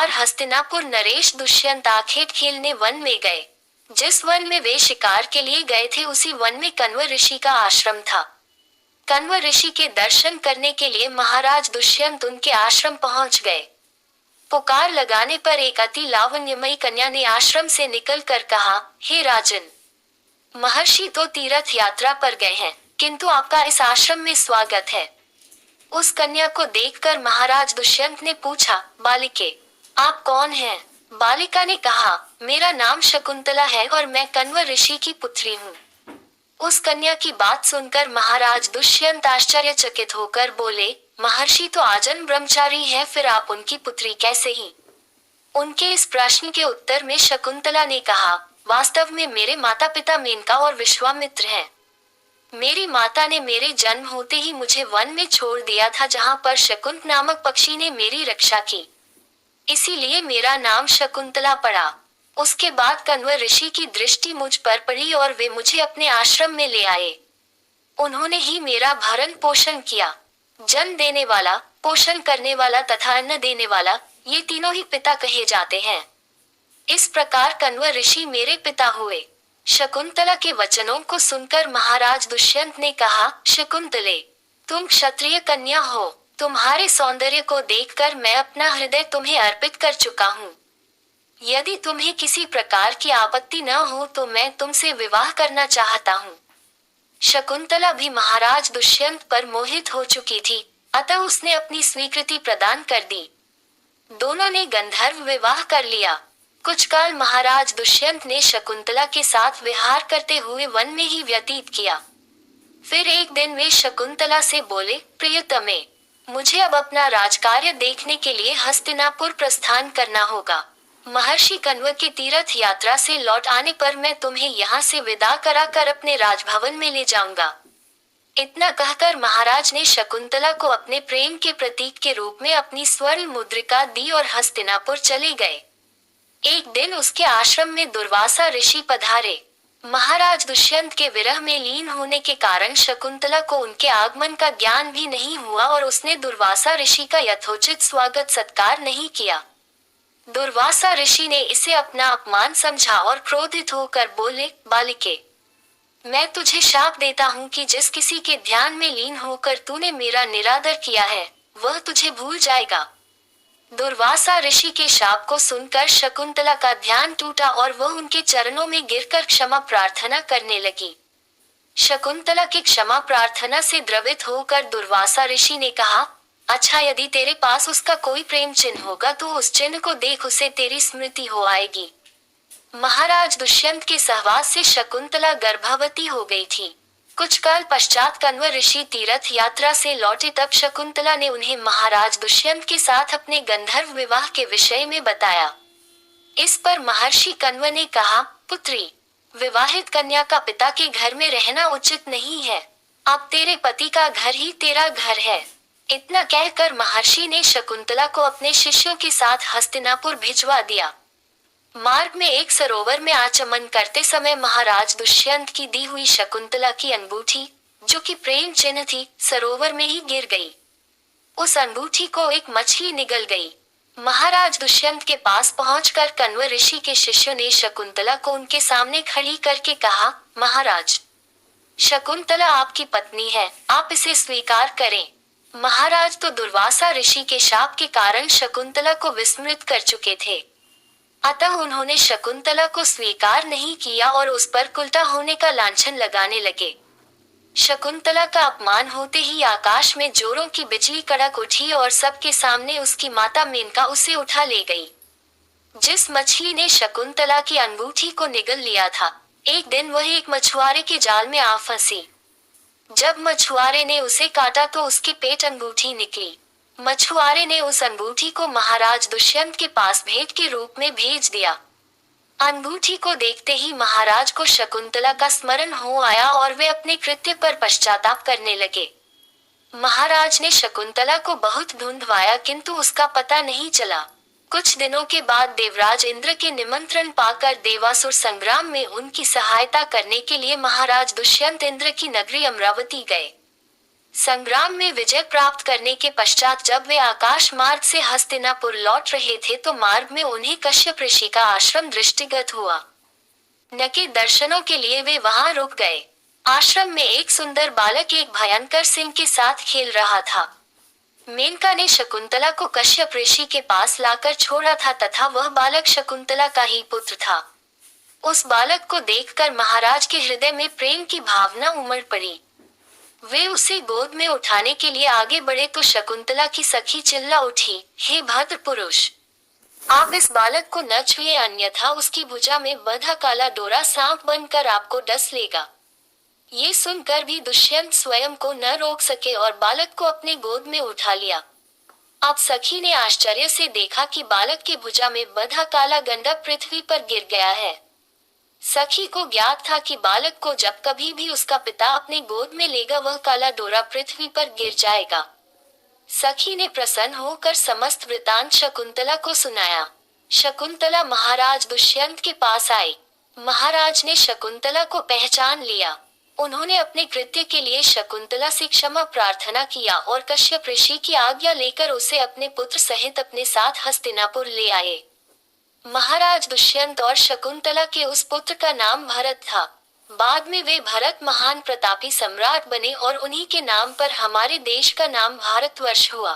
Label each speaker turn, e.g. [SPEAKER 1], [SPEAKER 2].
[SPEAKER 1] बार हस्तिनापुर नरेश दुष्यंत आखेट खेलने वन में गए। जिस वन में वे शिकार के लिए गए थे उसी वन में कण्व ऋषि का आश्रम था। कण्व ऋषि के दर्शन करने के लिए महाराज दुष्यंत उनके आश्रम पहुंच गए। पुकार लगाने पर एक अति लावण्यमयी कन्या ने आश्रम से निकलकर कहा, हे राजन, महर्षि तो तीर्थ यात्रा पर गए हैं, किंतु आपका इस आश्रम में स्वागत है। उस कन्या को देखकर महाराज दुष्यंत ने पूछा, बालिके, आप कौन हैं? बालिका ने कहा, मेरा नाम शकुंतला है और मैं कण्व ऋषि की पुत्री हूँ। उस कन्या की बात सुनकर महाराज दुष्यंत आश्चर्यचकित होकर बोले, महर्षि तो आजन्म ब्रह्मचारी हैं, फिर आप उनकी पुत्री कैसे ही? उनके इस प्रश्न के उत्तर में शकुंतला ने कहा, वास्तव में मेरे माता पिता मेनका और विश्वामित्र हैं। मेरी माता ने मेरे जन्म होते ही मुझे वन में छोड़ दिया था, जहाँ पर शकुंत नामक पक्षी ने मेरी रक्षा की, इसीलिए मेरा नाम शकुंतला पड़ा। उसके बाद कण्व ऋषि की दृष्टि मुझ पर पड़ी और वे मुझे अपने आश्रम में ले आए। उन्होंने ही मेरा भरण पोषण किया। जन्म देने वाला, पोषण करने वाला तथा अन्न देने वाला, ये तीनों ही पिता कहे जाते हैं। इस प्रकार कण्व ऋषि मेरे पिता हुए। शकुंतला के वचनों को सुनकर महाराज दुष्यंत ने कहा, शकुंतले, तुम क्षत्रिय कन्या हो, तुम्हारे सौंदर्य को देखकर मैं अपना हृदय तुम्हें अर्पित कर चुका हूँ। यदि तुम्हें किसी प्रकार की आपत्ति न हो तो मैं तुमसे विवाह करना चाहता हूँ। शकुंतला भी महाराज दुष्यंत पर मोहित हो चुकी थी, अतः उसने अपनी स्वीकृति प्रदान कर दी। दोनों ने गंधर्व विवाह कर लिया। कुछ काल महाराज दुष्यंत ने शकुंतला के साथ विहार करते हुए वन में ही व्यतीत किया। फिर एक दिन वे शकुंतला से बोले, प्रियतमे, मुझे अब अपना राजकार्य देखने के लिए हस्तिनापुर प्रस्थान करना होगा। महर्षि कण्व के तीर्थ यात्रा से लौट आने पर मैं तुम्हें यहाँ से विदा कराकर अपने राजभवन में ले जाऊंगा। इतना कहकर महाराज ने शकुंतला को अपने प्रेम के प्रतीक के रूप में अपनी स्वर्ण मुद्रिका दी और हस्तिनापुर चले गए। एक दिन उसके आश्रम में दुर्वासा ऋषि पधारे। महाराज दुष्यंत के विरह में लीन होने के कारण शकुंतला को उनके आगमन का ज्ञान भी नहीं हुआ और उसने दुर्वासा ऋषि का यथोचित स्वागत सत्कार नहीं किया। दुर्वासा ऋषि ने इसे अपना अपमान समझा और क्रोधित होकर बोले, बालिके, मैं तुझे शाप देता हूँ कि जिस किसी के ध्यान में लीन होकर तूने मेरा निरादर किया है, वह तुझे भूल जाएगा। दुर्वासा ऋषि के शाप को सुनकर शकुंतला का ध्यान टूटा और वह उनके चरणों में गिरकर क्षमा प्रार्थना करने लगी। शकुंतला की क्षमा प्रार्थना से द्रवित होकर दुर्वासा ऋषि ने कहा, अच्छा, यदि तेरे पास उसका कोई प्रेम चिन्ह होगा तो उस चिन्ह को देख उसे तेरी स्मृति हो आएगी। महाराज दुष्यंत के सहवास से शकुंतला गर्भवती हो गई थी। कुछ काल पश्चात कण्व ऋषि तीर्थ यात्रा से लौटे, तब शकुंतला ने उन्हें महाराज दुष्यंत के साथ अपने गंधर्व विवाह के विषय में बताया। इस पर महर्षि कण्व ने कहा, पुत्री, विवाहित कन्या का पिता के घर में रहना उचित नहीं है। अब तेरे पति का घर ही तेरा घर है। इतना कहकर महर्षि ने शकुंतला को अपने शिष्यों के साथ हस्तिनापुर भिजवा दिया। मार्ग में एक सरोवर में आचमन करते समय महाराज दुष्यंत की दी हुई शकुंतला की अंगूठी, जो कि प्रेम चिन्ह थी, सरोवर में ही गिर गई। उस अंगूठी को एक मछली निगल गई। महाराज दुष्यंत के पास पहुंचकर कण्व ऋषि के शिष्यों ने शकुंतला को उनके सामने खड़ी करके कहा, महाराज, शकुंतला आपकी पत्नी है, आप इसे स्वीकार करें। महाराज तो दुर्वासा ऋषि के शाप के कारण शकुंतला को विस्मृत कर चुके थे, अतः उन्होंने शकुंतला को स्वीकार नहीं किया और उस पर कुलटा होने का लांछन लगाने लगे। शकुंतला का अपमान होते ही आकाश में जोरों की बिजली कड़क उठी और सबके सामने उसकी माता मेनका उसे उठा ले गई। जिस मछली ने शकुंतला की अंगूठी को निगल लिया था, एक दिन वह एक मछुआरे के जाल में आ फंसी। जब मछुआरे ने उसे काटा तो उसके पेट अंगूठी निकली। मछुआरे ने उस अंगूठी को महाराज दुष्यंत के पास भेंट के रूप में भेज दिया। अंगूठी को देखते ही महाराज को शकुंतला का स्मरण हो आया और वे अपने कृत्य पर पश्चाताप करने लगे। महाराज ने शकुंतला को बहुत ढूंढवाया, किंतु उसका पता नहीं चला। कुछ दिनों के बाद देवराज इंद्र के निमंत्रण पाकर देवासुर संग्राम में उनकी सहायता करने के लिए महाराज दुष्यंत इंद्र की नगरी अमरावती गए। संग्राम में विजय प्राप्त करने के पश्चात जब वे आकाश मार्ग से हस्तिनापुर लौट रहे थे तो मार्ग में उन्हें कश्यप ऋषि का आश्रम दृष्टिगत हुआ। न के दर्शनों के लिए वे वहां रुक गए। आश्रम में एक सुंदर बालक एक भयंकर सिंह के साथ खेल रहा था। मेनका ने शकुंतला को कश्यप ऋषि के पास लाकर छोड़ा था तथा वह बालक शकुंतला का ही पुत्र था। उस बालक को देखकर महाराज के हृदय में प्रेम की भावना उमड़ पड़ी। वे उसे गोद में उठाने के लिए आगे बढ़े तो शकुंतला की सखी चिल्ला उठी, हे भद्र पुरुष, आप इस बालक को न छुए अन्यथा उसकी भुजा में बंधा काला डोरा सांप बनकर आपको डस लेगा। ये सुनकर भी दुष्यंत स्वयं को न रोक सके और बालक को अपने गोद में उठा लिया। अब सखी ने आश्चर्य से देखा कि बालक के भुजा में बंधा काला गंडक पृथ्वी पर गिर गया है। सखी को ज्ञात था कि बालक को जब कभी भी उसका पिता अपने गोद में लेगा वह काला डोरा पृथ्वी पर गिर जाएगा। सखी ने प्रसन्न होकर समस्त वृतांत शकुंतला को सुनाया। शकुंतला महाराज दुष्यंत के पास आई। महाराज ने शकुंतला को पहचान लिया। उन्होंने अपने कृत्य के लिए शकुंतला से क्षमा प्रार्थना किया और कश्यप ऋषि की आज्ञा लेकर उसे अपने पुत्र सहित अपने साथ हस्तिनापुर ले आए। महाराज दुष्यंत और शकुंतला के उस पुत्र का नाम भरत था। बाद में वे भरत महान प्रतापी सम्राट बने और उन्हीं के नाम पर हमारे देश का नाम भारतवर्ष हुआ।